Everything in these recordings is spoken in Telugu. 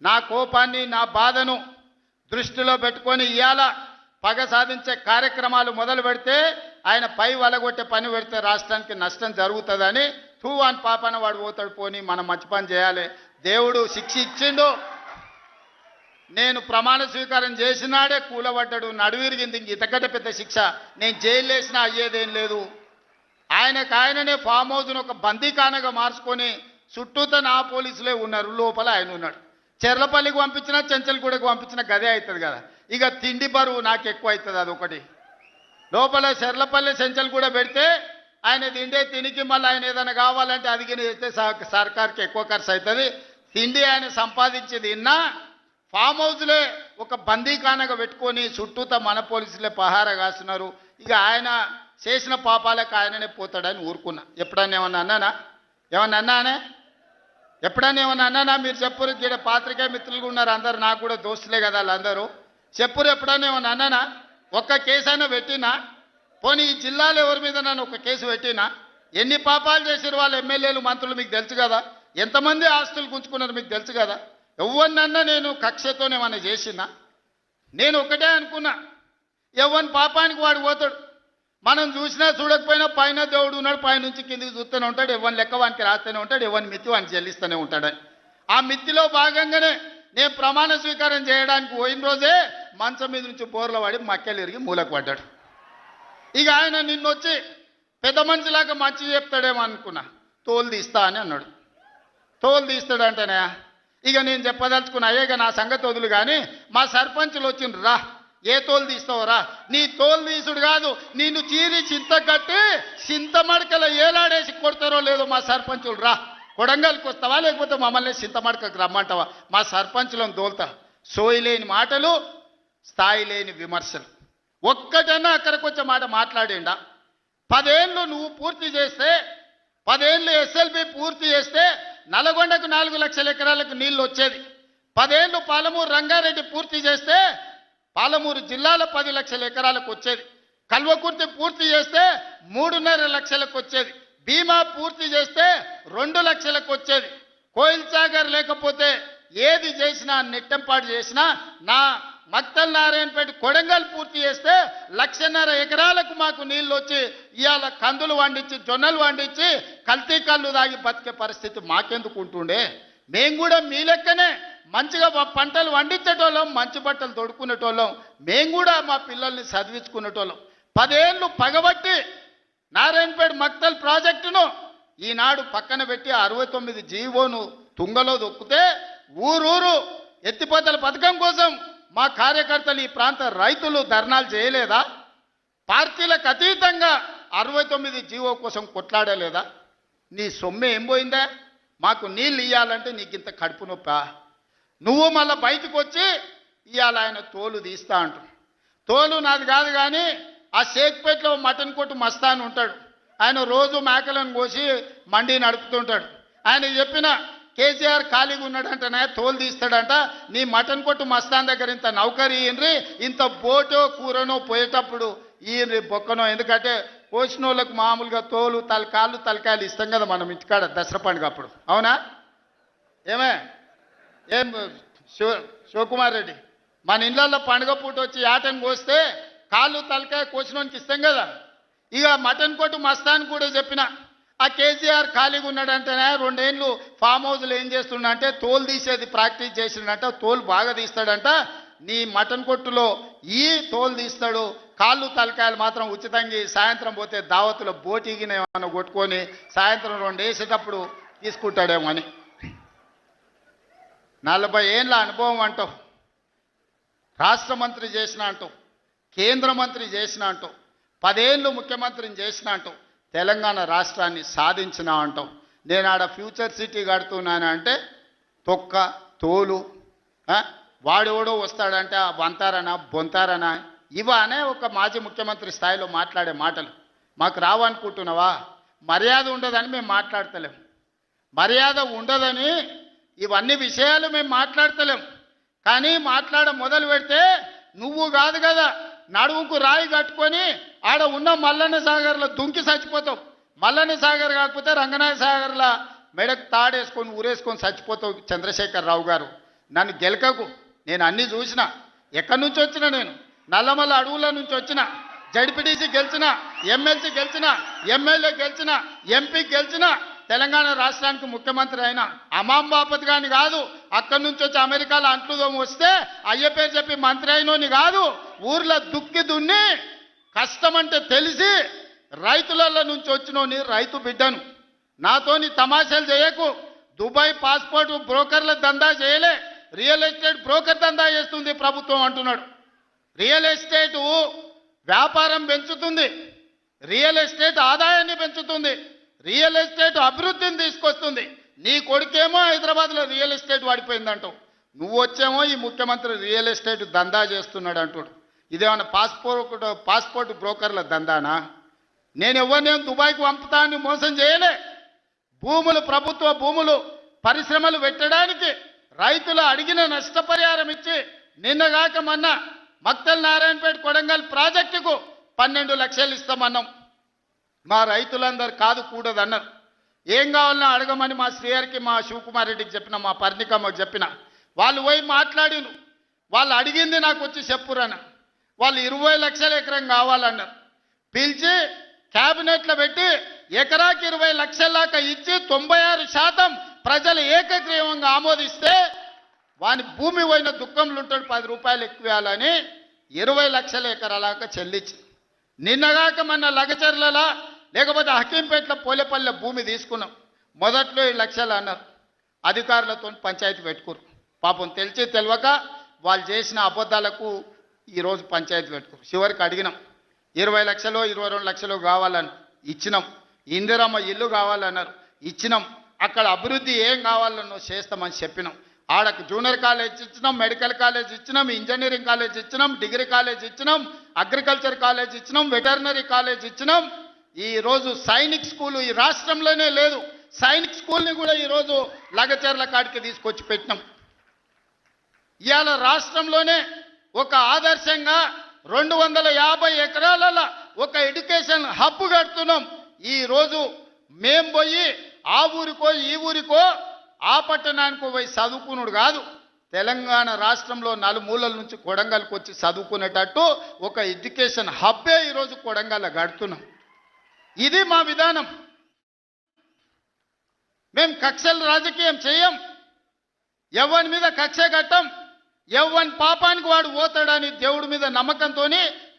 నా కోపాన్ని నా బాధను దృష్టిలో పెట్టుకొని ఇవాళ పగ సాధించే కార్యక్రమాలు మొదలు పెడితే ఆయన పై వలగొట్టే పని పెడితే రాష్ట్రానికి నష్టం జరుగుతుందని తూవాన్ పాపన వాడు పోతాడు పోని మనం మంచి పని చేయాలి. దేవుడు శిక్ష ఇచ్చిండు. నేను ప్రమాణ స్వీకారం చేసినాడే కూలబడ్డాడు, నడువిరిగింది. ఇంతకంటే పెద్ద శిక్ష నేను జైలు వేసినా అయ్యేదేం లేదు. ఆయననే ఫామ్ హౌస్ను ఒక బందీఖానగా మార్చుకొని చుట్టూతో నా పోలీసులే ఉన్నారు, లోపల ఆయన ఉన్నాడు. చెర్లపల్లికి పంపించినా చెంచల్గూడకు పంపించినా గదే అవుతుంది కదా. ఇక తిండి బరువు నాకు ఎక్కువ అవుతుంది. అదొకటి లోపల చెర్లపల్లి చెంచల్గూడ పెడితే ఆయన తిండే తినికి మళ్ళీ ఆయన ఏదైనా కావాలంటే అది చేస్తే సర్కార్కి ఎక్కువ ఖర్చు అవుతుంది. తిండి ఆయన సంపాదించి తిన్నా ఫామ్ హౌస్లే ఒక బందీఖానగా పెట్టుకొని చుట్టూతో మన పోలీసులే పహారా కాస్తున్నారు. ఇక ఆయన చేసిన పాపాలకు ఆయననే పోతాడని ఊరుకున్నా. ఎప్పుడన్నా ఏమన్నా అన్నానా? ఏమన్నా అన్నానే? ఎప్పుడన్నా ఏమన్నా అన్నానా? మీరు చెప్పురు. ఇక్కడ పాత్రికేయ మిత్రులు ఉన్నారు అందరు, నాకు కూడా దోస్తులే కదా వాళ్ళందరూ. చెప్పురు ఎప్పుడన్నా ఏమన్నా అన్నానా? ఒక్క కేసు అయినా పెట్టినా? పోనీ ఈ జిల్లాలో ఎవరి మీద నన్ను ఒక కేసు పెట్టినా? ఎన్ని పాపాలు చేసారు వాళ్ళు ఎమ్మెల్యేలు మంత్రులు మీకు తెలుసు కదా. ఎంతమంది ఆస్తులు గుంజుకున్నారు మీకు తెలుసు కదా. ఎవరినన్నా నేను కక్షతోనేమన్నా చేసినా? నేను ఒకటే అనుకున్నా, ఎవరి పాపానికి వాడు పోతాడు. మనం చూసినా చూడకపోయినా పైన దేవుడు ఉన్నాడు, పైనుంచి కిందికి చూస్తూనే ఉంటాడు. ఎవరిని లెక్క వానికి రాస్తూనే ఉంటాడు, ఎవరిని మిత్తి వానికి చెల్లిస్తూనే ఉంటాడని. ఆ మిత్తిలో భాగంగానే నేను ప్రమాణ స్వీకారం చేయడానికి పోయిన రోజే మంచం మీద నుంచి బోర్ల పడి మక్కెలు ఇరిగి మూలకు పడ్డాడు. ఇక ఆయన నిన్నొచ్చి పెద్ద మనిషిలాగా మంచి చెప్తాడేమో అనుకున్నా. తోలు తీస్తా అని అన్నాడు. తోలు తీస్తాడంటేనే ఇక నేను చెప్పదలుచుకున్నా, అయ్యేగా నా సంగతి వదులు కానీ మా సర్పంచులు వచ్చిండ్రు, రా ఏ తోలు తీస్తావురా? నీ తోలు తీసుడు కాదు, నిన్ను చీరి చింత కట్టి చింతమడకల ఏలాడేసి కొడతారో లేదో మా సర్పంచులు, రా కొడంగల్కి వస్తావా లేకపోతే మమ్మల్ని చింతమడకకు రమ్మంటావా? మా సర్పంచులను దోల్తా. సోయి లేని మాటలు, స్థాయి లేని విమర్శలు. ఒక్కటన్నా అక్కడికి వచ్చే మాట మాట్లాడిండా? 10 ఏళ్ళు నువ్వు పూర్తి చేస్తే, 10 ఏళ్ళు ఎస్ఎల్బి పూర్తి చేస్తే నల్గొండకు 4 లక్షల ఎకరాలకు నీళ్లు వచ్చేది. 10 ఏళ్ళు పాలమూరు రంగారెడ్డి పూర్తి చేస్తే పాలమూరు జిల్లాలో 10 లక్షల ఎకరాలకు వచ్చేది. కల్వకుర్తి పూర్తి చేస్తే 3.5 లక్షలకు వచ్చేది. భీమా పూర్తి చేస్తే 2 లక్షలకు వచ్చేది. కోయిల్ సాగర్ లేకపోతే ఏది చేసినా నెట్టంపాటు చేసినా నా మక్తల్ నారాయణపేట కొడంగల్ పూర్తి చేస్తే 1.5 ఎకరాలకు మాకు నీళ్ళు వచ్చి ఇవాళ కందులు వండించి జొన్నలు వండించి కల్తీ కళ్ళు తాగి బతికే పరిస్థితి మాకెందుకు ఉంటుండే? మేము కూడా మీ లెక్కనే మంచిగా పంటలు వండించేటోళ్ళం, మంచి బట్టలు తొడుక్కునేటోళ్ళం. మేము కూడా మా పిల్లల్ని చదివించుకునేటోళ్ళం. 10 ఏళ్ళు పగబట్టి నారాయణపేట మక్తల్ ప్రాజెక్టును ఈనాడు పక్కన పెట్టి 69 జీవోను తుంగలో దొక్కితే ఊరూరు ఎత్తిపోతల పథకం కోసం మా కార్యకర్తలు ఈ ప్రాంత రైతులు ధర్నాలు చేయలేదా? పార్టీలకు అతీతంగా 69 జీవో కోసం కొట్లాడలేదా? నీ సొమ్మె ఏం పోయిందా? మాకు నీళ్ళు ఇవ్వాలంటే నీకు ఇంత కడుపు నొప్పా? నువ్వు మళ్ళీ బయటకు వచ్చి ఇవాళ ఆయన తోలు తీస్తా అంటు. తోలు నాది కాదు కానీ ఆ షేక్పేటలో మటన్ కొట్టు మస్తాన్ ఉంటాడు. ఆయన రోజు మేకలను కోసి మండి నడుపుతుంటాడు. ఆయన చెప్పిన కేసీఆర్ ఖాళీగా ఉన్నాడంటనే తోలు తీస్తాడంట. నీ మటన్ కొట్టు మస్తాన్ దగ్గర ఇంత నౌకరీ ఇయ్యండ్రి, ఇంత బోటో కూరనో పోయేటప్పుడు ఇయ్యండ్రి బొక్కనో. ఎందుకంటే కోసిన వాళ్ళకు మామూలుగా తోలు తలకాయలు ఇస్తాం కదా మనం ఇంటికాడ దసరా పండుగ అప్పుడు. అవునా? ఏం శివకుమార్ రెడ్డి, మన ఇళ్ళల్లో పండుగ పూట వచ్చి ఆటను కోస్తే కాళ్ళు తలకాయ కోసినోనికి ఇస్తాం కదా. ఇక మటన్ కొట్టు మస్తాన్ కూడా చెప్పిన ఆ కేసీఆర్ ఖాళీగా ఉన్నాడంటేనే 2 ఏళ్ళు ఫామ్ హౌస్లో ఏం చేస్తుండంటే తోలు తీసేది ప్రాక్టీస్ చేసిండంట. తోలు బాగా తీస్తాడంట. నీ మటన్ కొట్టులో ఈ తోలు తీస్తాడు, కాళ్ళు తలకాయలు మాత్రం ఉచితంగా సాయంత్రం పోతే దావతులో బోటిగిన ఏమన్నా కొట్టుకొని సాయంత్రం 2 వేసేటప్పుడు తీసుకుంటాడేమో అని. 40 ఏళ్ళ అనుభవం అంటావు, రాష్ట్ర మంత్రి చేసిన అంటావు, కేంద్ర మంత్రి చేసిన అంటావు, 10 ఏళ్ళు ముఖ్యమంత్రిని చేసిన అంటావు, తెలంగాణ రాష్ట్రాన్ని సాధించిన అంటావు. నేను ఆడ ఫ్యూచర్ సిటీ కడుతున్నాను అంటే తొక్క తోలు వాడెవడో వస్తాడంటే వంతారనా బొంతారనా ఇవనే ఒక మాజీ ముఖ్యమంత్రి స్థాయిలో మాట్లాడే మాటలు మాకు రావనుకుంటున్నావా? మర్యాద ఉండదని మేము మాట్లాడతలేం. మర్యాద ఉండదని ఇవన్నీ విషయాలు మేము మాట్లాడతలేం. కానీ మాట్లాడ మొదలు పెడితే నువ్వు కాదు కదా నడుముకు రాయి కట్టుకొని ఆడ ఉన్న మల్లన్న సాగర్లో దుంకి చచ్చిపోతావు. మల్లన్న సాగర్ కాకపోతే రంగనాయ సాగర్లో మెడకు తాడేసుకొని ఊరేసుకొని చచ్చిపోతావు చంద్రశేఖర్ రావు గారు. నన్ను గెలకకు, నేను అన్నీ చూసిన. ఎక్కడి నుంచి వచ్చిన నేను? నల్లమల్ల అడవుల నుంచి వచ్చిన. జడ్పీటీసీ గెలిచిన, ఎమ్మెల్సీ గెలిచిన, ఎమ్మెల్యే గెలిచిన, ఎంపీ గెలిచిన, తెలంగాణ రాష్ట్రానికి ముఖ్యమంత్రి అయినా. అమాం బాపత్ గాని కాదు, అక్కడి నుంచి వచ్చి అమెరికాలో అంట్లు వస్తే అయ్య పేరు చెప్పి మంత్రి అయినోని కాదు. ఊర్లో దుక్కి దున్ని కష్టమంటే తెలిసి రైతుల నుంచి వచ్చినోని, రైతు బిడ్డను. నాతోని తమాషాలు చేయకు. దుబాయ్ పాస్పోర్ట్ బ్రోకర్ల దందా చేయలే, రియల్ ఎస్టేట్ బ్రోకర్ దందా చేస్తుంది ప్రభుత్వం అంటున్నాడు. రియల్ ఎస్టేటు వ్యాపారం పెంచుతుంది, రియల్ ఎస్టేట్ ఆదాయాన్ని పెంచుతుంది, రియల్ ఎస్టేట్ అభివృద్ధిని తీసుకొస్తుంది. నీ కొడుకేమో హైదరాబాద్లో రియల్ ఎస్టేట్ వాడిపోయిందంటావు, నువ్వు వచ్చేమో ఈ ముఖ్యమంత్రి రియల్ ఎస్టేట్ దందా చేస్తున్నాడు అంటాడు. ఇదేమన్నా పాస్పోర్ట్ బ్రోకర్ల దందానా? నేను ఎవరినేం దుబాయ్కి పంపుతా అని మోసం చేయలే. భూములు, ప్రభుత్వ భూములు పరిశ్రమలు పెట్టడానికి రైతులు అడిగిన నష్టపరిహారం ఇచ్చి నిన్నగాక మొన్న మక్తల్ నారాయణపేట కొడంగల్ ప్రాజెక్టుకు 12 లక్షలు ఇస్తామన్నాం. మా రైతులందరూ కాదు కూడదన్నారు. ఏం కావాలన్నా అడగమని మా శ్రీహరికి, మా శివకుమార్ రెడ్డికి చెప్పిన, మా పర్ణికమ్మకి చెప్పిన. వాళ్ళు పోయి మాట్లాడిను. వాళ్ళు అడిగింది నాకు వచ్చి చెప్పురన్న. వాళ్ళు 20 లక్షల ఎకరం కావాలన్నారు. పిలిచి క్యాబినెట్లో పెట్టి ఎకరాకి 20 లక్షల దాకా ఇచ్చి 96% ప్రజలు ఏకగ్రీవంగా ఆమోదిస్తే వాని భూమి పోయిన దుఃఖంలో ఉంటాడు, 10 రూపాయలు ఎక్కువ ఇవ్వాలని 20 లక్షల ఎకరాలాగా చెల్లించి. నిన్నగాక మన లగచర్లలో లేకపోతే హకీంపేటలో పోలేపల్లె భూమి తీసుకున్నాం. మొదట్లో 7 లక్షలు అన్నారు. అధికారులతో పంచాయతీ పెట్టుకోరు. పాపం తెలిసి తెలియక వాళ్ళు చేసిన అబద్ధాలకు ఈరోజు పంచాయతీ పెట్టుకోరు. చివరికి అడిగినాం, 20 లక్షలు 22 లక్షలు కావాలని ఇచ్చినాం. ఇందిరమ్మ ఇల్లు కావాలన్నారు, ఇచ్చినాం. అక్కడ అభివృద్ధి ఏం కావాలన్నో చేస్తామని చెప్పినాం. ఆడకు జూనియర్ కాలేజ్ ఇచ్చినాం, మెడికల్ కాలేజ్ ఇచ్చినాం, ఇంజనీరింగ్ కాలేజ్ ఇచ్చినాం, డిగ్రీ కాలేజ్ ఇచ్చినాం, అగ్రికల్చర్ కాలేజ్ ఇచ్చినాం, వెటర్నరీ కాలేజ్ ఇచ్చినాం. ఈరోజు సైనిక్ స్కూలు ఈ రాష్ట్రంలోనే లేదు. సైనిక్ స్కూల్ని కూడా ఈరోజు లగచర్ల కాడికి తీసుకొచ్చి పెట్టినాం. ఇవాళ రాష్ట్రంలోనే ఒక ఆదర్శంగా 250 ఎకరాలలో ఒక ఎడ్యుకేషన్ హబ్ కడుతున్నాం. ఈరోజు మేం పోయి ఆ ఊరికో ఈ ఊరికో ఆ పట్టణానికో పోయి చదువుకున్నాడు కాదు, తెలంగాణ రాష్ట్రంలో నలుమూలల నుంచి కొడంగల్కి వచ్చి చదువుకునేటట్టు ఒక ఎడ్యుకేషన్ హబ్బే ఈరోజు కొడంగల్ కడుతున్నాం. ఇది మా విధానం. మేము కక్షల రాజకీయం చేయం, ఎవరి మీద కక్ష కట్టం. ఎవరి పాపానికి వాడు పోతాడని దేవుడి మీద నమ్మకంతో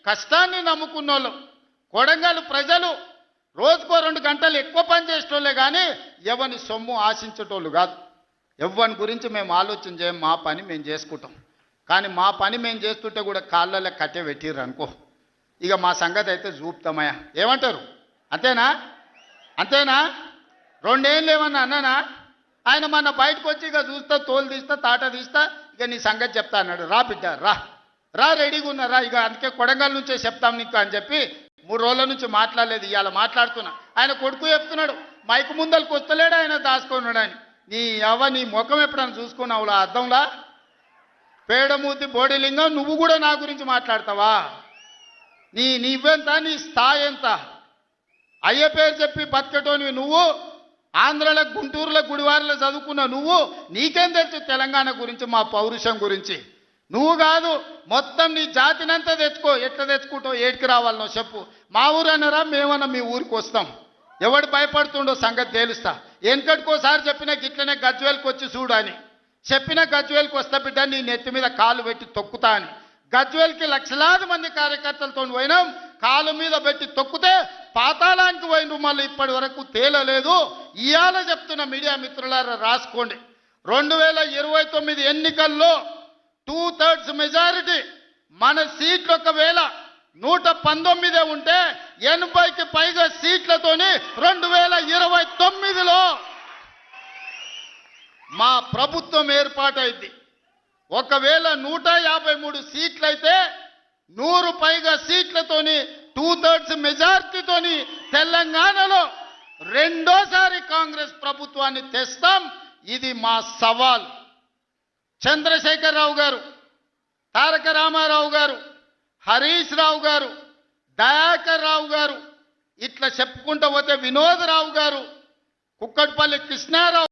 కష్టాన్ని నమ్ముకున్న వాళ్ళం. కొడంగల్ ప్రజలు రోజుకో 2 గంటలు ఎక్కువ పని చేసేటోళ్ళే కానీ ఎవరిని సొమ్ము ఆశించేటోళ్ళు కాదు. ఎవరి గురించి మేము ఆలోచన చేయం, మా పని మేము చేసుకుంటాం. కానీ మా పని మేము చేస్తుంటే కూడా కాళ్ళలో కట్టె పెట్టిర్రు అనుకో, ఇక మా సంగతి అయితే చూపుతామయ్యా. ఏమంటారు? అంతేనా? అంతేనా? 2 ఏళ్ళు ఏమన్నా అన్నానా? ఆయన మన బయటకు వచ్చి ఇక చూస్తా, తోలు తీస్తా, తాట తీస్తా, ఇక నీ సంగతి చెప్తా అన్నాడు. రా బిడ్డ రా, రా రెడీగా ఉన్నారా, ఇక అందుకే కొడంగల్ నుంచే చెప్తాం నీకు అని చెప్పి 3 రోజుల నుంచి మాట్లాడలేదు. ఇవాళ మాట్లాడుతున్నా. ఆయన కొడుకు చెప్తున్నాడు, మైకు ముందలకు వస్తలేడు, ఆయన దాచుకున్నాడు అని. నీ ముఖం ఎప్పుడైనా చూసుకున్నావులా అద్దంలా? పేడమూతి బోడిలింగం, నువ్వు కూడా నా గురించి మాట్లాడతావా? నీవెంత, నీ స్థాయి ఎంత? అయ్య పేరు చెప్పి బతికటోనివి నువ్వు, ఆంధ్రలో గుంటూరులో గుడివారిలో చదువుకున్న నువ్వు, నీకేం తెలుసు తెలంగాణ గురించి, మా పౌరుషం గురించి? నువ్వు కాదు, మొత్తం నీ జాతినంతా తెచ్చుకో. ఎట్లా తెచ్చుకుంటావు, ఏడికి రావాలనో చెప్పు. మా ఊరు అన్నారా, మేమన్నా మీ ఊరికి వస్తాం. ఎవడు భయపడుతుండో సంగతి తేలుస్తా. వెనకటికోసారి చెప్పిన గిట్లనే గజ్వేల్కి వచ్చి చూడు అని చెప్పిన, గజ్వేల్కి వస్తా బిడ్డ, నీ నెత్తి మీద కాలు పెట్టి తొక్కుతా అని. గజ్వేల్కి లక్షలాది మంది కార్యకర్తలతో పోయినాం, కాలు మీద పెట్టి తొక్కితే పాతాళానికి పోయిన మళ్ళీ ఇప్పటి వరకు తేలలేదు. ఇవాళ చెప్తున్న మీడియా మిత్రులారా రాసుకోండి, 2029 ఎన్నికల్లో 2/3 మెజారిటీ మన సీట్లు ఒకవేళ 119 ఉంటే 80కి పైగా సీట్లతోని 2029లో మా ప్రభుత్వం ఏర్పాటైంది. ఒకవేళ 153 సీట్లయితే 100 పైగా సీట్లతోని 2/3 మెజార్టీతోని తెలంగాణలో రెండోసారి కాంగ్రెస్ ప్రభుత్వాన్ని తెస్తాం. ఇది మా సవాల్. చంద్రశేఖరరావు గారు, తారక రామారావు గారు, హరీష్ రావు గారు, దయాకర్ రావు గారు, ఇట్లా చెప్పుకుంటూ పోతే వినోదరావు గారు, కుక్కట్పల్లి కృష్ణారావు